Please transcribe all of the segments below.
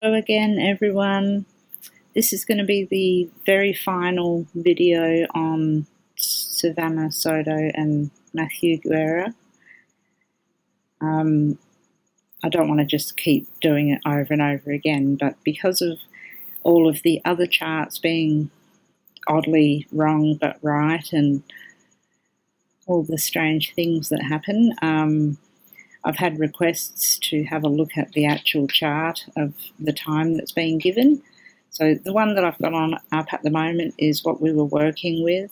Hello again, everyone. This is going to be the very final video on Savannah Soto and Matthew Guerra. I don't want to just keep doing it over and over again, but because of all of the other charts being oddly wrong but right and all the strange things that happen, I've had requests to have a look at the actual chart of the time that's being given. So the one that I've got up at the moment is what we were working with.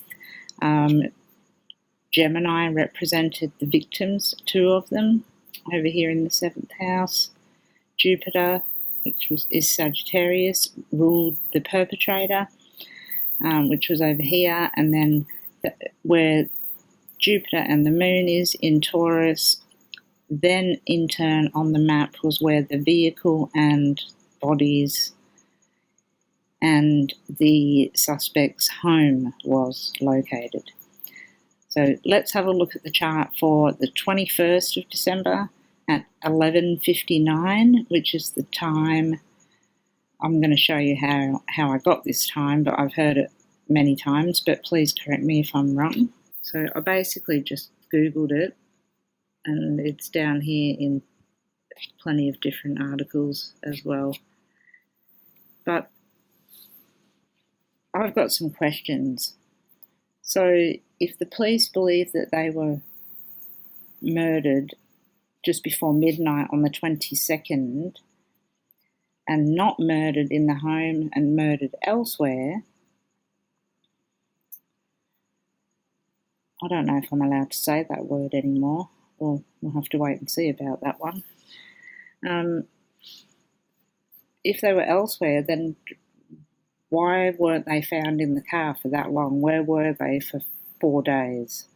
Gemini represented the victims, 2 of them, over here in the 7th house. Jupiter, which is Sagittarius, ruled the perpetrator, which was over here. And then where Jupiter and the moon is in Taurus, then in turn on the map was where the vehicle and bodies and the suspect's home was located. So let's have a look at the chart for the 21st of December at 11:59, which is the time. I'm going to show you how I got this time, but I've heard it many times, but please correct me if I'm wrong. So I basically just Googled it, and it's down here in plenty of different articles as well. But I've got some questions. So if the police believe that they were murdered just before midnight on the 22nd and not murdered in the home and murdered elsewhere, I don't know if I'm allowed to say that word anymore. Well, we'll have to wait and see about that one. If they were elsewhere, then why weren't they found in the car for that long? Where were they for 4 days?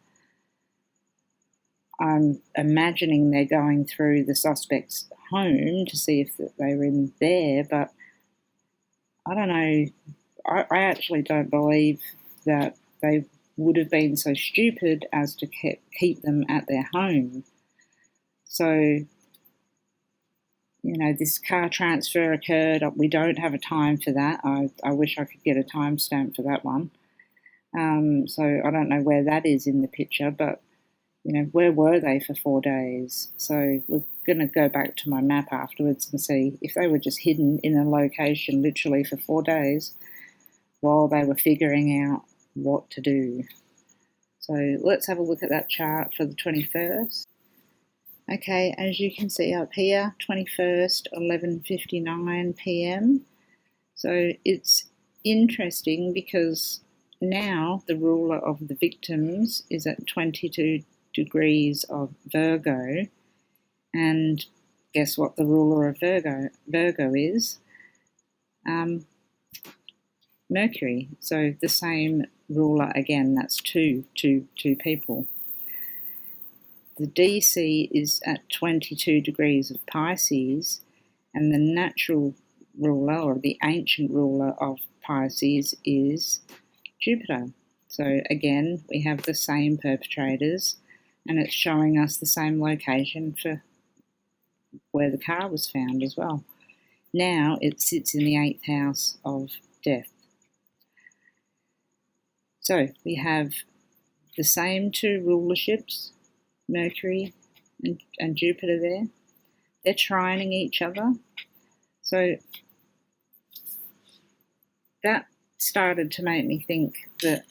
I'm imagining they're going through the suspect's home to see if they were in there, but I don't know. I actually don't believe that they would have been so stupid as to keep them at their home. So, this car transfer occurred. We don't have a time for that. I wish I could get a timestamp for that one. So I don't know where that is in the picture, but, where were they for 4 days? So we're going to go back to my map afterwards and see if they were just hidden in a location literally for 4 days while they were figuring out what to do. So let's have a look at that chart for the 21st. Okay, as you can see up here, 21st, 11:59 p.m. So it's interesting because now the ruler of the victims is at 22 degrees of Virgo, and guess what the ruler of Virgo is? Mercury. So the same ruler again, that's two people. The DC is at 22 degrees of Pisces, and the natural ruler or the ancient ruler of Pisces is Jupiter. So again, we have the same perpetrators, and it's showing us the same location for where the car was found as well. Now it sits in the 8th house of death. So we have the same 2 rulerships, Mercury and Jupiter there. They're trining each other. So that started to make me think that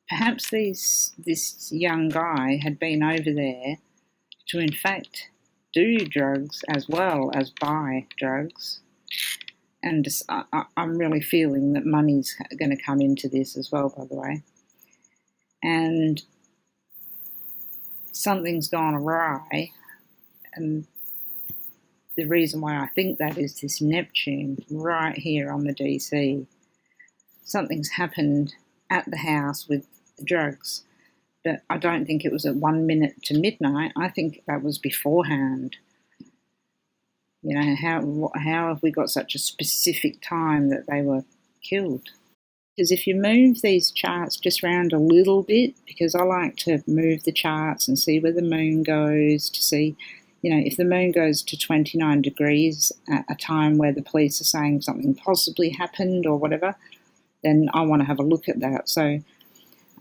perhaps this young guy had been over there to in fact do drugs as well as buy drugs. And I'm really feeling that money's going to come into this as well, by the way. And something's gone awry, and the reason why I think that is this Neptune right here on the DC. Something's happened at the house with the drugs, but I don't think it was at 1 minute to midnight. I think that was beforehand. How have we got such a specific time that they were killed? Because if you move these charts just around a little bit, because I like to move the charts and see where the moon goes to see, You know, if the moon goes to 29 degrees at a time where the police are saying something possibly happened or whatever, then I want to have a look at that. So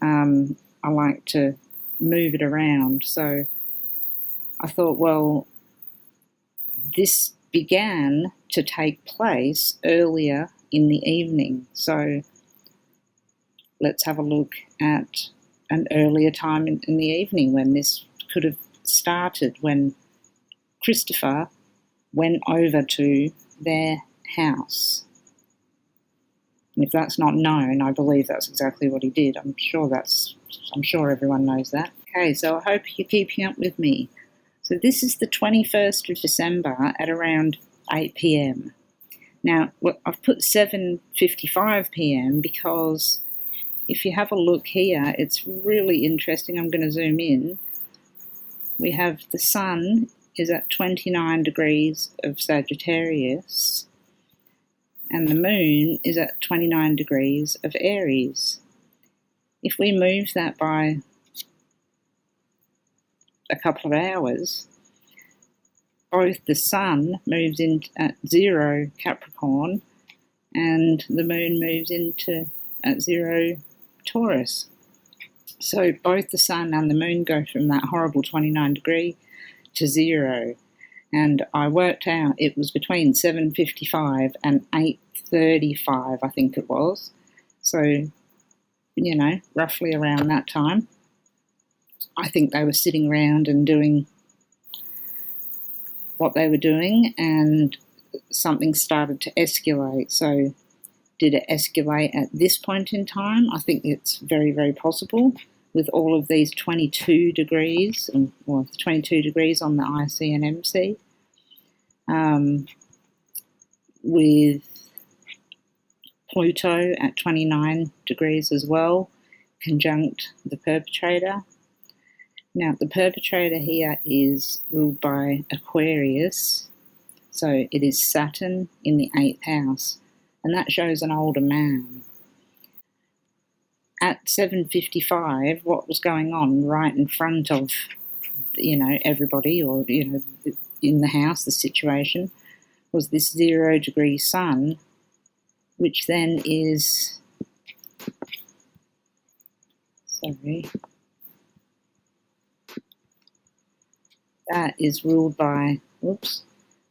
I like to move it around. So I thought, well, this began to take place earlier in the evening. So let's have a look at an earlier time in the evening when this could have started, when Christopher went over to their house. And if that's not known, I believe that's exactly what he did. I'm sure everyone knows that. Okay, so I hope you're keeping up with me. So this is the 21st of December at around 8 p.m. Now, I've put 7:55 p.m. because if you have a look here, it's really interesting. I'm going to zoom in. We have the sun is at 29 degrees of Sagittarius, and the moon is at 29 degrees of Aries. If we move that by a couple of hours, both the sun moves in at 0 Capricorn and the moon moves into at 0 Taurus. So both the sun and the moon go from that horrible 29 degree to 0. And I worked out it was between 7:55 and 8:35, I think it was. So, you know, roughly around that time. I think they were sitting around and doing what they were doing, and something started to escalate. So did it escalate at this point in time? I think it's very, very possible with all of these 22 degrees, well, 22 degrees on the IC and MC, with Pluto at 29 degrees as well, conjunct the perpetrator. Now, the perpetrator here is ruled by Aquarius, so it is Saturn in the 8th house, and that shows an older man. At 7:55, what was going on right in front of, you know, everybody, or, you know, in the house, the situation, was this 0 degree sun, which then is, that is ruled by,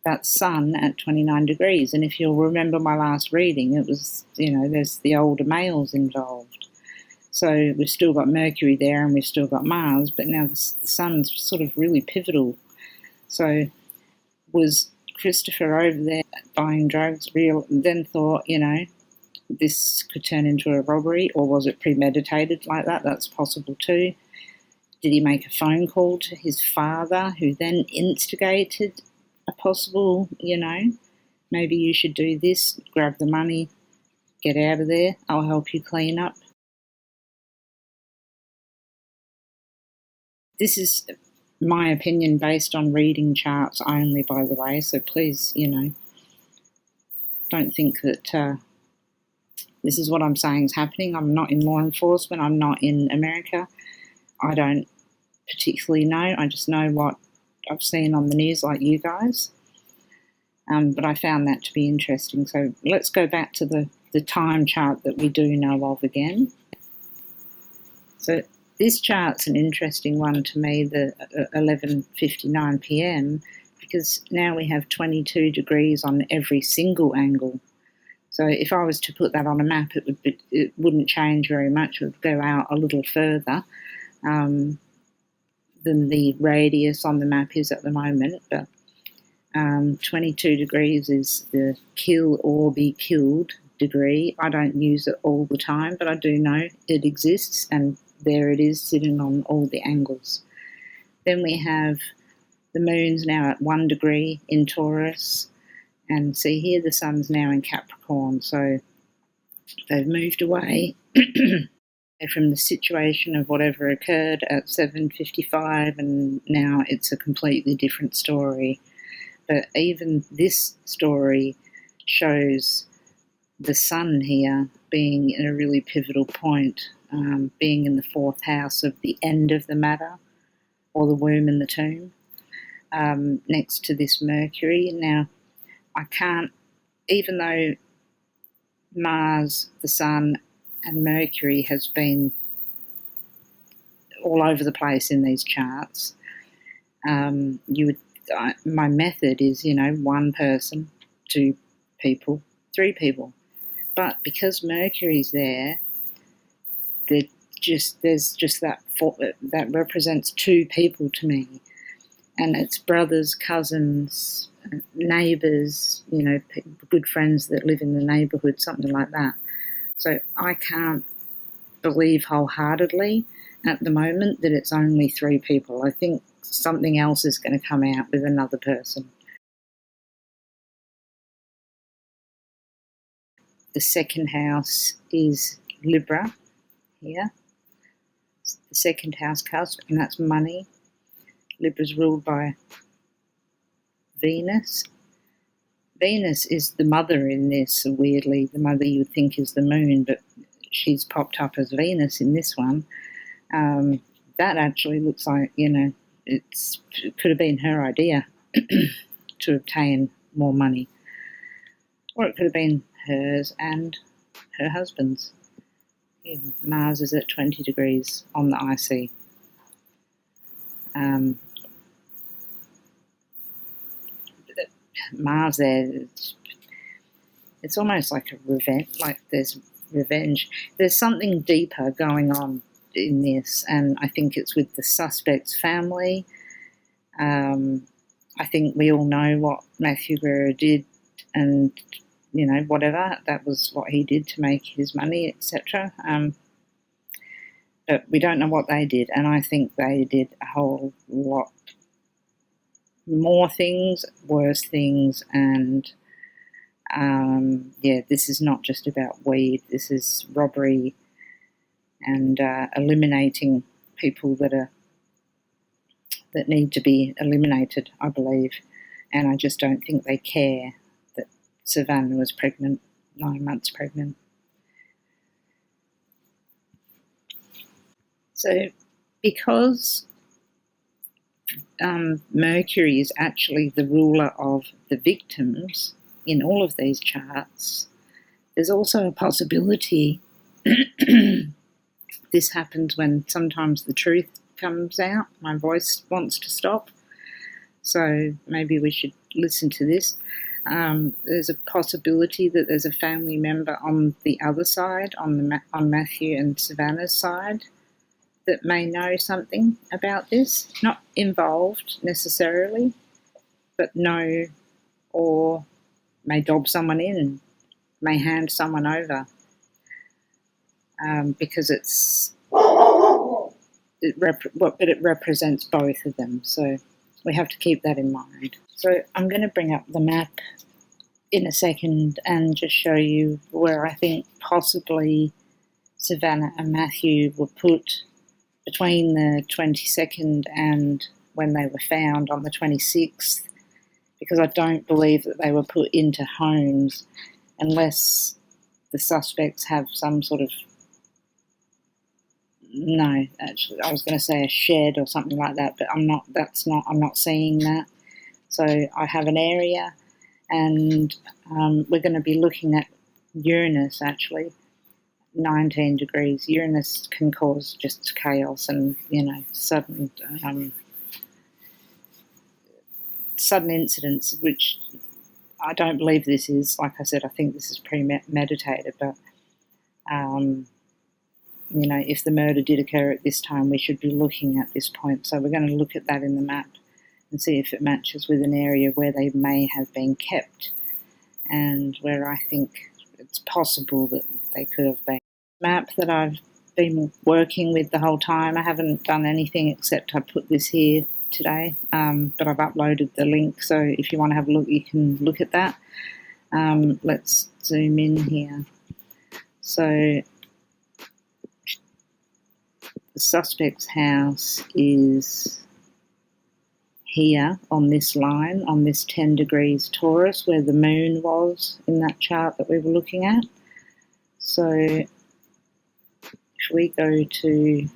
that sun at 29 degrees. And if you'll remember my last reading, it was, you know, there's the older males involved. So we've still got Mercury there and we've still got Mars, but now the sun's sort of really pivotal. So was Christopher over there buying drugs, then thought, you know, this could turn into a robbery, or was it premeditated like that? That's possible too. Did he make a phone call to his father, who then instigated a possible, you know, maybe you should do this, grab the money, get out of there, I'll help you clean up? This is my opinion based on reading charts only, by the way, so please, you know, don't think that this is what I'm saying is happening. I'm not in law enforcement, I'm not in America. I don't particularly know. I just know what I've seen on the news like you guys. But I found that to be interesting. So let's go back to the time chart that we do know of again. So this chart's an interesting one to me, the 11:59 p.m, because now we have 22 degrees on every single angle. So if I was to put that on a map, it wouldn't change very much. It would go out a little further than the radius on the map is at the moment. But 22 degrees is the kill or be killed degree. I don't use it all the time, but I do know it exists, and there it is sitting on all the angles. Then we have the moon's now at 1 degree in Taurus, and see here the sun's now in Capricorn, so they've moved away from the situation of whatever occurred at 7:55, and now it's a completely different story. But even this story shows the sun here being in a really pivotal point, being in the 4th house of the end of the matter, or the womb and the tomb. next to this Mercury. Now, I can't, even though Mars, the Sun, and Mercury has been all over the place in these charts, my method is, one person, two people, three people. But because Mercury's there, there's just that represents two people to me, and it's brothers, cousins, neighbours, good friends that live in the neighbourhood, something like that. So I can't believe wholeheartedly at the moment that it's only three people. I think something else is going to come out with another person. The second house is Libra here. It's the second house cusp, and that's money. Libra's ruled by Venus. Venus is the mother in this, weirdly. The mother you would think is the moon, but she's popped up as Venus in this one. That actually looks like, it could have been her idea to obtain more money. Or it could have been hers and her husband's. Mars is at 20 degrees on the IC. Mars there, it's almost like a revenge, like there's revenge. There's something deeper going on in this, and I think it's with the suspect's family. I think we all know what Matthew Guerrero did, and whatever, that was what he did to make his money, etc. But we don't know what they did, and I think they did a whole lot more things, worse things, and this is not just about weed. This is robbery and eliminating people that need to be eliminated, I believe. And I just don't think they care that Savannah was pregnant, 9 months pregnant. So because Mercury is actually the ruler of the victims in all of these charts, there's also a possibility this happens when sometimes the truth comes out. My voice wants to stop, so maybe we should listen to this. There's a possibility that there's a family member on the other side, on Matthew and Savannah's side, that may know something about this, not involved necessarily, but know, or may dob someone in, may hand someone over, because it represents both of them. So we have to keep that in mind. So I'm going to bring up the map in a second and just show you where I think possibly Savannah and Matthew were put between the 22nd and when they were found on the 26th, because I don't believe that they were put into homes unless the suspects have some sort of, no, actually, I was going to say a shed or something like that, but I'm not seeing that. So I have an area, and we're going to be looking at Uranus, actually. 19 degrees. Uranus can cause just chaos and, sudden incidents, which I don't believe this is. Like I said, I think this is premeditated, but, if the murder did occur at this time, we should be looking at this point. So we're going to look at that in the map and see if it matches with an area where they may have been kept and where I think it's possible that they could have been. Map that I've been working with the whole time. I haven't done anything except I put this here today, but I've uploaded the link, so if you want to have a look, you can look at that. Let's zoom in here. So the suspect's house is here on this line, on this 10 degrees Taurus, where the moon was in that chart that we were looking at. So if we go to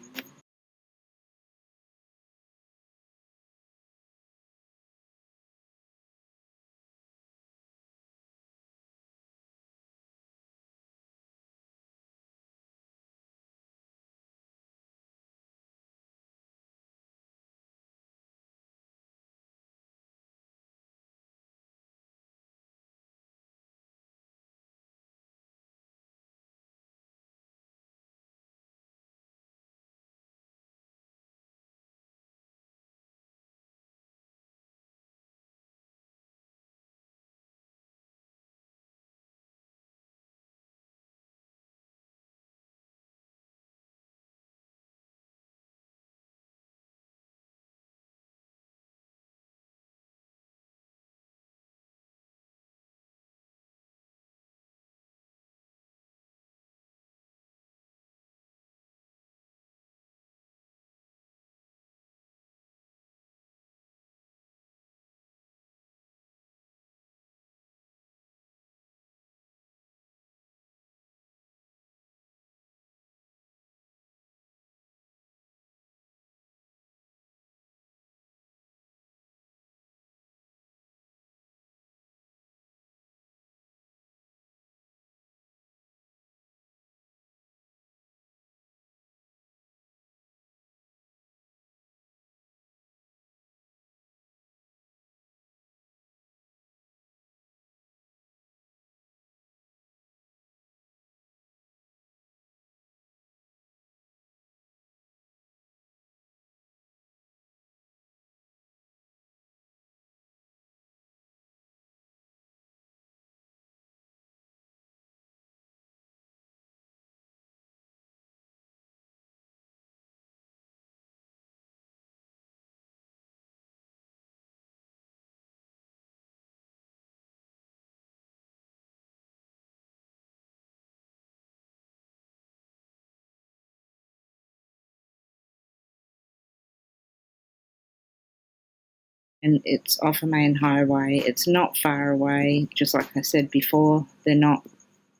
and it's off a main highway. It's not far away. Just like I said before, they're not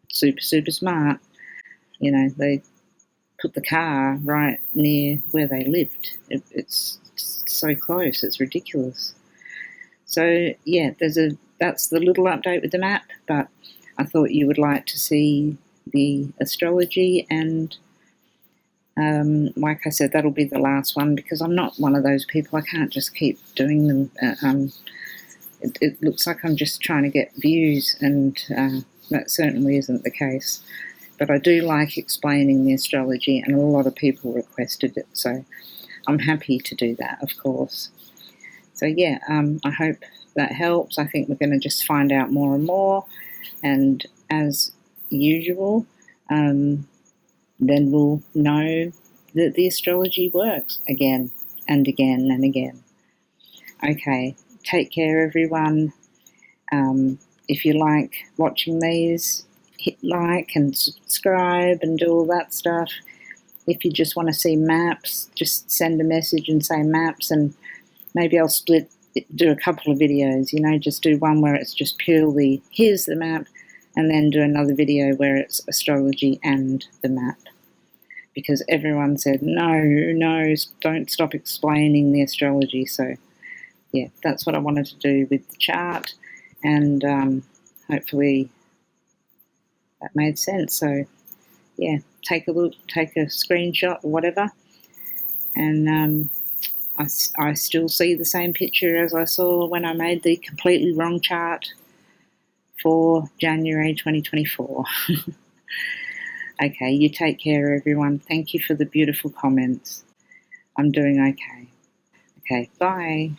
super smart. You know, they put the car right near where they lived. It's so close. It's ridiculous. So yeah, that's the little update with the map. But I thought you would like to see the astrology, and like I said, that'll be the last one, because I'm not one of those people. I can't just keep doing them. It looks like I'm just trying to get views, and that certainly isn't the case. But I do like explaining the astrology, and a lot of people requested it, so I'm happy to do that, of course. So yeah, I hope that helps. I think we're going to just find out more and more, and as usual, then we'll know that the astrology works again and again and again. Okay, take care, everyone. If you like watching these, hit like and subscribe and do all that stuff. If you just want to see maps, just send a message and say maps, and maybe I'll do a couple of videos, you know, just do one where it's just purely, here's the map, and then do another video where it's astrology and the map. Because everyone said, no, don't stop explaining the astrology. So, yeah, that's what I wanted to do with the chart, and hopefully that made sense. So, yeah, take a look, take a screenshot or whatever, and I still see the same picture as I saw when I made the completely wrong chart for January 2024. Okay, you take care, everyone. Thank you for the beautiful comments. I'm doing okay. Okay, bye.